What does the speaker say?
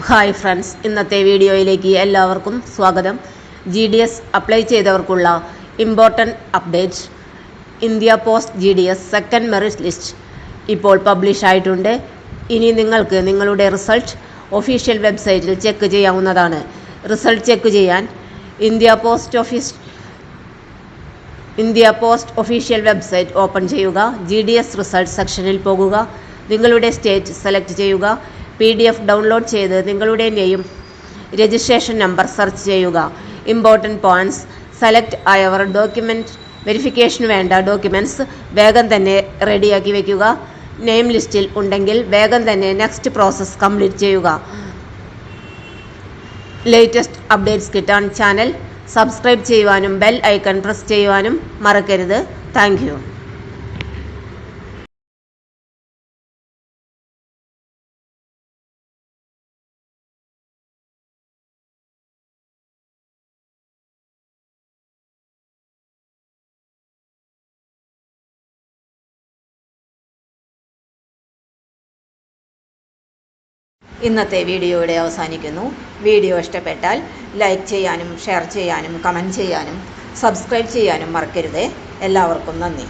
Hi friends, ഇന്നത്തെ വീഡിയോയിലേക്ക് എല്ലാവർക്കും സ്വാഗതം. GDS അപ്ലൈ ചെയ്തവർക്കുള്ള important update. India post GDS second merit list ഇപ്പോൾ പബ്ലിഷ് ആയിട്ടുണ്ട്. ഇനി നിങ്ങൾക്ക് നിങ്ങളുടെ റിസൾട്ട് ഒഫീഷ്യൽ വെബ്സൈറ്റിൽ ചെക്ക് ചെയ്യാവുന്നതാണ്. റിസൾട്ട് ചെക്ക് ചെയ്യാൻ India post official website open ചെയ്യുക. GDS റിസൾട്ട് സെക്ഷനിൽ പോകുക. നിങ്ങളുടെ സ്റ്റേറ്റ് സെലക്ട് ചെയ്യുക. PDF ഡൗൺലോഡ് ചെയ്ത് നിങ്ങളുടെ നെയിം, രജിസ്ട്രേഷൻ നമ്പർ സെർച്ച് ചെയ്യുക. ഇമ്പോർട്ടൻറ്റ് പോയിന്റ്സ്: സെലക്ട് ആയവർ ഡോക്യുമെൻറ്റ് വെരിഫിക്കേഷന് വേണ്ട ഡോക്യുമെൻറ്റ്സ് വേഗം തന്നെ റെഡിയാക്കി വയ്ക്കുക. നെയിം ലിസ്റ്റിൽ ഉണ്ടെങ്കിൽ വേഗം തന്നെ നെക്സ്റ്റ് പ്രോസസ്സ് കംപ്ലീറ്റ് ചെയ്യുക. ലേറ്റസ്റ്റ് അപ്ഡേറ്റ്സ് കിട്ടാൻ ചാനൽ സബ്സ്ക്രൈബ് ചെയ്യുവാനും ബെൽ ഐക്കൺ പ്രസ് ചെയ്യുവാനും മറക്കരുത്. Thank you. ഇന്നത്തെ വീഡിയോ ഇവിടെ അവസാനിക്കുന്നു. വീഡിയോ ഇഷ്ടപ്പെട്ടാൽ ലൈക്ക് ചെയ്യാനും ഷെയർ ചെയ്യാനും കമൻറ്റ് ചെയ്യാനും സബ്സ്ക്രൈബ് ചെയ്യാനും മറക്കരുത്. എല്ലാവർക്കും നന്ദി.